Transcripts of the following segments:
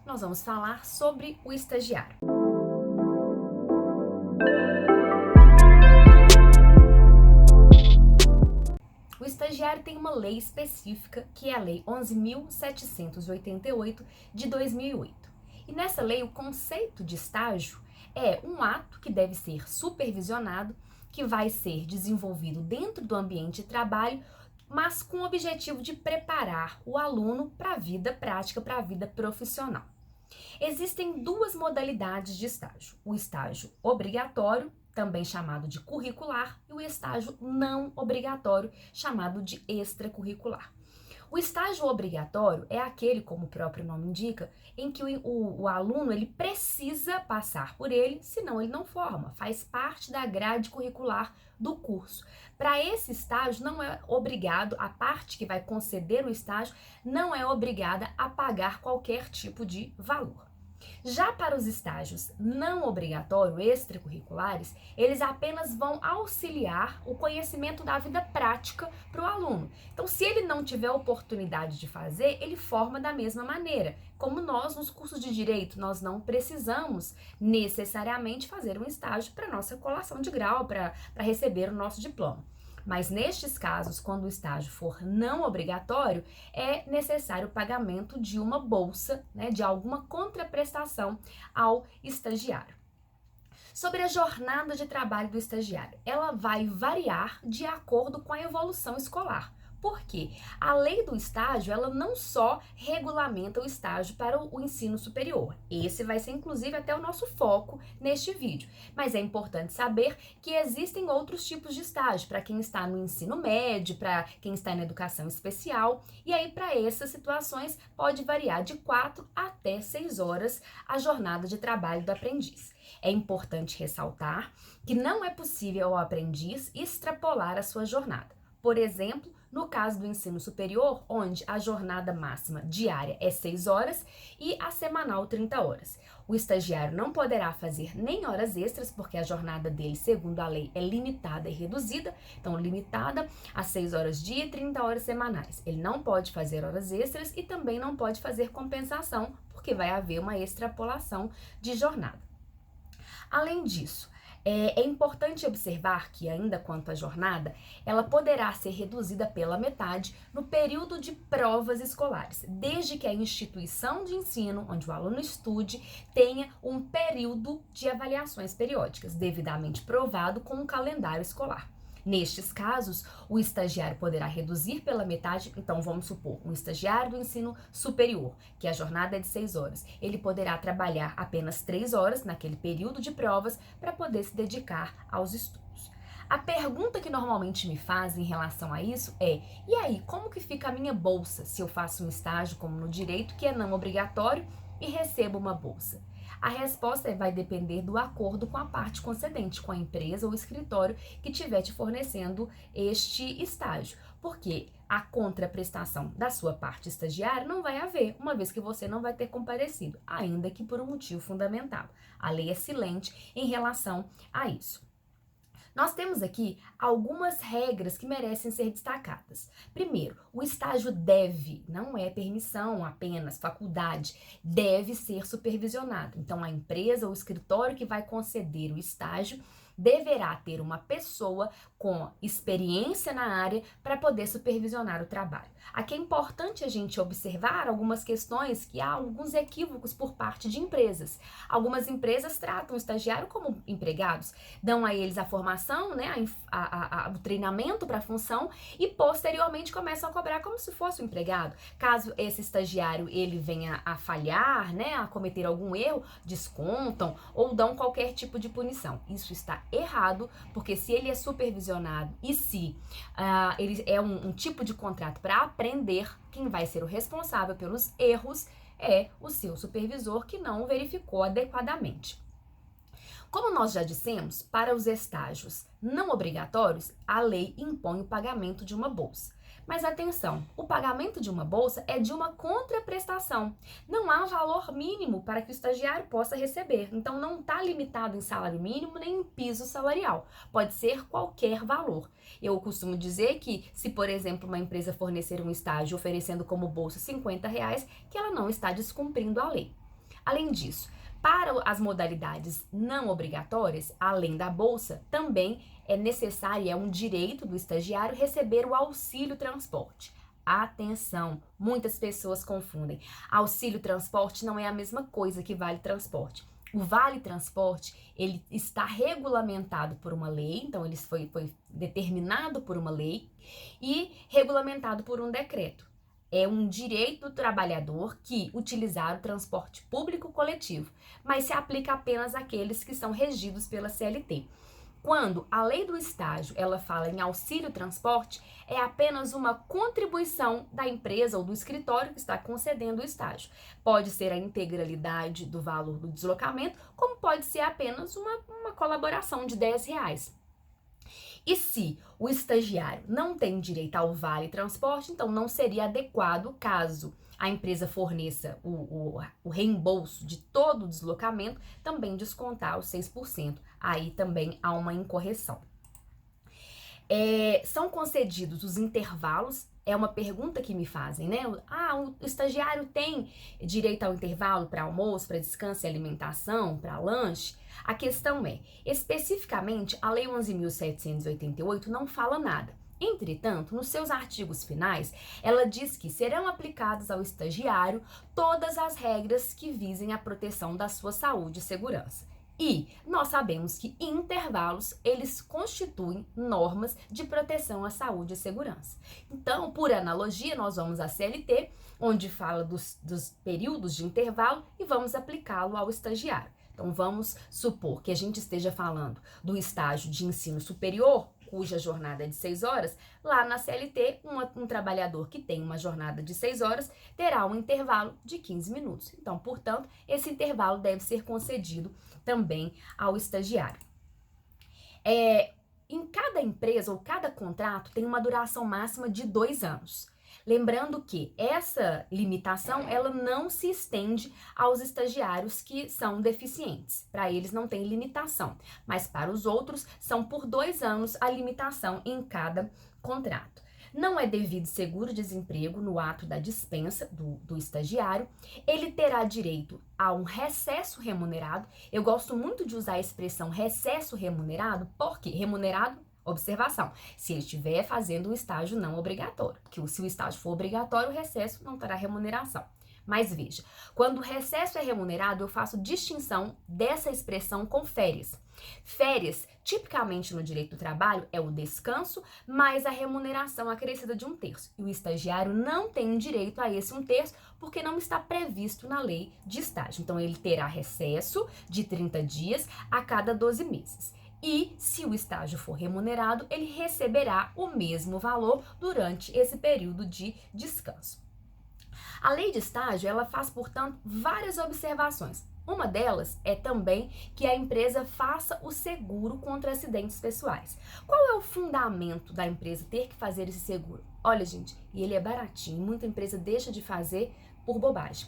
nós vamos falar sobre o estagiário. O estagiário tem uma lei específica, que é a Lei 11.788 de 2008. E nessa lei, o conceito de estágio é um ato que deve ser supervisionado, que vai ser desenvolvido dentro do ambiente de trabalho, mas com o objetivo de preparar o aluno para a vida prática, para a vida profissional. Existem duas modalidades de estágio: o estágio obrigatório, também chamado de curricular, e o estágio não obrigatório, chamado de extracurricular. O estágio obrigatório é aquele, como o próprio nome indica, em que o aluno ele precisa passar por ele, senão ele não forma, faz parte da grade curricular do curso. Para esse estágio, não é obrigado, a parte que vai conceder o estágio, não é obrigada a pagar qualquer tipo de valor. Já para os estágios não obrigatórios, extracurriculares, eles apenas vão auxiliar o conhecimento da vida prática para o aluno. Então, se ele não tiver oportunidade de fazer, ele forma da mesma maneira. Como nós, nos cursos de direito, nós não precisamos necessariamente fazer um estágio para nossa colação de grau, para receber o nosso diploma. Mas nestes casos, quando o estágio for não obrigatório, é necessário o pagamento de uma bolsa, de alguma contraprestação ao estagiário. Sobre a jornada de trabalho do estagiário, ela vai variar de acordo com a evolução escolar. Por quê? A lei do estágio, ela não só regulamenta o estágio para o ensino superior. Esse vai ser, inclusive, até o nosso foco neste vídeo. Mas é importante saber que existem outros tipos de estágio, para quem está no ensino médio, para quem está na educação especial. E aí, para essas situações, pode variar de 4 até 6 horas a jornada de trabalho do aprendiz. É importante ressaltar que não é possível ao aprendiz extrapolar a sua jornada. Por exemplo, no caso do ensino superior, onde a jornada máxima diária é 6 horas e a semanal 30 horas. O estagiário não poderá fazer nem horas extras, porque a jornada dele, segundo a lei, é limitada e reduzida, então limitada a 6 horas dia e 30 horas semanais. Ele não pode fazer horas extras e também não pode fazer compensação, porque vai haver uma extrapolação de jornada. Além disso, é importante observar que, ainda quanto à jornada, ela poderá ser reduzida pela metade no período de provas escolares, desde que a instituição de ensino, onde o aluno estude, tenha um período de avaliações periódicas, devidamente provado com um calendário escolar. Nestes casos, o estagiário poderá reduzir pela metade, então vamos supor, um estagiário do ensino superior, que a jornada é de 6 horas, ele poderá trabalhar apenas 3 horas naquele período de provas para poder se dedicar aos estudos. A pergunta que normalmente me fazem em relação a isso é: e aí, como que fica a minha bolsa se eu faço um estágio como no direito, que é não obrigatório, e recebo uma bolsa? A resposta vai depender do acordo com a parte concedente, com a empresa ou escritório que estiver te fornecendo este estágio, porque a contraprestação da sua parte estagiária não vai haver, uma vez que você não vai ter comparecido, ainda que por um motivo fundamental. A lei é silente em relação a isso. Nós temos aqui algumas regras que merecem ser destacadas. Primeiro, o estágio deve, não é permissão apenas, faculdade, deve ser supervisionado. Então, a empresa ou escritório que vai conceder o estágio deverá ter uma pessoa com experiência na área para poder supervisionar o trabalho. Aqui é importante a gente observar algumas questões, que há alguns equívocos por parte de empresas. Algumas empresas tratam o estagiário como empregados, dão a eles a formação, o treinamento para a função e posteriormente começam a cobrar como se fosse um empregado. Caso esse estagiário ele venha a falhar, a cometer algum erro, descontam ou dão qualquer tipo de punição. Isso está errado, porque se ele é supervisionado e se ele é um tipo de contrato para aprender, quem vai ser o responsável pelos erros é o seu supervisor, que não verificou adequadamente. Como nós já dissemos, para os estágios não obrigatórios, a lei impõe o pagamento de uma bolsa. Mas atenção, o pagamento de uma bolsa é de uma contraprestação. Não há valor mínimo para que o estagiário possa receber. Então, não está limitado em salário mínimo nem em piso salarial. Pode ser qualquer valor. Eu costumo dizer que, se, por exemplo, uma empresa fornecer um estágio oferecendo como bolsa R$ 50, que ela não está descumprindo a lei. Além disso, para as modalidades não obrigatórias, além da bolsa, também é necessário, é um direito do estagiário receber o auxílio transporte. Atenção, muitas pessoas confundem. Auxílio transporte não é a mesma coisa que vale transporte. O Vale Transporte, ele está regulamentado por uma lei, então ele foi determinado por uma lei e regulamentado por um decreto. É um direito do trabalhador que utilizar o transporte público coletivo, mas se aplica apenas àqueles que são regidos pela CLT. Quando a lei do estágio ela fala em auxílio transporte, é apenas uma contribuição da empresa ou do escritório que está concedendo o estágio. Pode ser a integralidade do valor do deslocamento, como pode ser apenas uma colaboração de R$ 10. E se o estagiário não tem direito ao vale transporte, então não seria adequado caso a empresa forneça o reembolso de todo o deslocamento, também descontar os 6%. Aí também há uma incorreção. São concedidos os intervalos, é uma pergunta que me fazem, né? O estagiário tem direito ao intervalo para almoço, para descanso e alimentação, para lanche? A questão é, especificamente, a Lei 11.788 não fala nada. Entretanto, nos seus artigos finais, ela diz que serão aplicadas ao estagiário todas as regras que visem a proteção da sua saúde e segurança. E nós sabemos que intervalos, eles constituem normas de proteção à saúde e segurança. Então, por analogia, nós vamos à CLT, onde fala dos períodos de intervalo, e vamos aplicá-lo ao estagiário. Então, vamos supor que a gente esteja falando do estágio de ensino superior, cuja jornada é de 6 horas, lá na CLT, um trabalhador que tem uma jornada de 6 horas terá um intervalo de 15 minutos. Então, portanto, esse intervalo deve ser concedido também ao estagiário. Em cada empresa ou cada contrato tem uma duração máxima de 2 anos. Lembrando que essa limitação, ela não se estende aos estagiários que são deficientes. Para eles não tem limitação, mas para os outros são por 2 anos a limitação em cada contrato. Não é devido seguro-desemprego no ato da dispensa do estagiário. Ele terá direito a um recesso remunerado. Eu gosto muito de usar a expressão recesso remunerado, porque remunerado, observação, se ele estiver fazendo um estágio não obrigatório, que se o estágio for obrigatório, o recesso não terá remuneração. Mas veja, quando o recesso é remunerado, eu faço distinção dessa expressão com férias. Férias, tipicamente no direito do trabalho, é o descanso mais a remuneração acrescida de 1/3. E o estagiário não tem direito a esse 1/3 porque não está previsto na lei de estágio. Então, ele terá recesso de 30 dias a cada 12 meses. E, se o estágio for remunerado, ele receberá o mesmo valor durante esse período de descanso. A lei de estágio, ela faz, portanto, várias observações. Uma delas é também que a empresa faça o seguro contra acidentes pessoais. Qual é o fundamento da empresa ter que fazer esse seguro? Olha, gente, e ele é baratinho, muita empresa deixa de fazer por bobagem.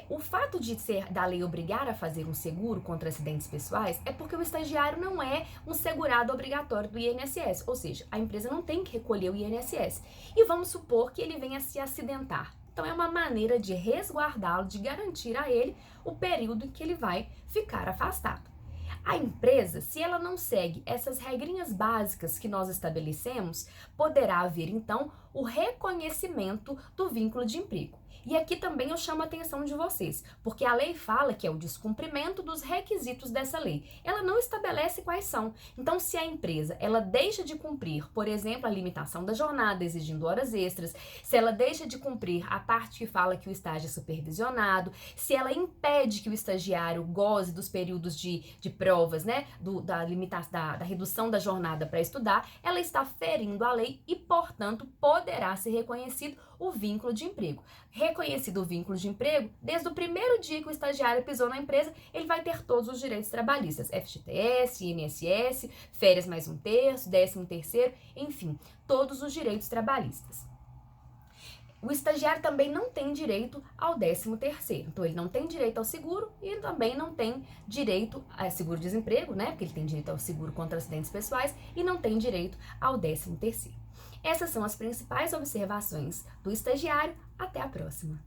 O fato de ser da lei obrigar a fazer um seguro contra acidentes pessoais é porque o estagiário não é um segurado obrigatório do INSS, ou seja, a empresa não tem que recolher o INSS. E vamos supor que ele venha se acidentar. Então, é uma maneira de resguardá-lo, de garantir a ele o período em que ele vai ficar afastado. A empresa, se ela não segue essas regrinhas básicas que nós estabelecemos, poderá haver, então, o reconhecimento do vínculo de emprego. E aqui também eu chamo a atenção de vocês, porque a lei fala que é o descumprimento dos requisitos dessa lei. Ela não estabelece quais são. Então, se a empresa ela deixa de cumprir, por exemplo, a limitação da jornada, exigindo horas extras, se ela deixa de cumprir a parte que fala que o estágio é supervisionado, se ela impede que o estagiário goze dos períodos de provas, né, da redução da jornada para estudar, ela está ferindo a lei e, portanto, poderá ser reconhecido o vínculo de emprego. Reconhecido o vínculo de emprego, desde o primeiro dia que o estagiário pisou na empresa, ele vai ter todos os direitos trabalhistas, FGTS, INSS, férias mais 1/3, 13º, enfim, todos os direitos trabalhistas. O estagiário também não tem direito ao 13º, então ele não tem direito ao seguro e também não tem direito a seguro-desemprego, né, porque ele tem direito ao seguro contra acidentes pessoais e não tem direito ao 13º. Essas são as principais observações do estagiário. Até a próxima!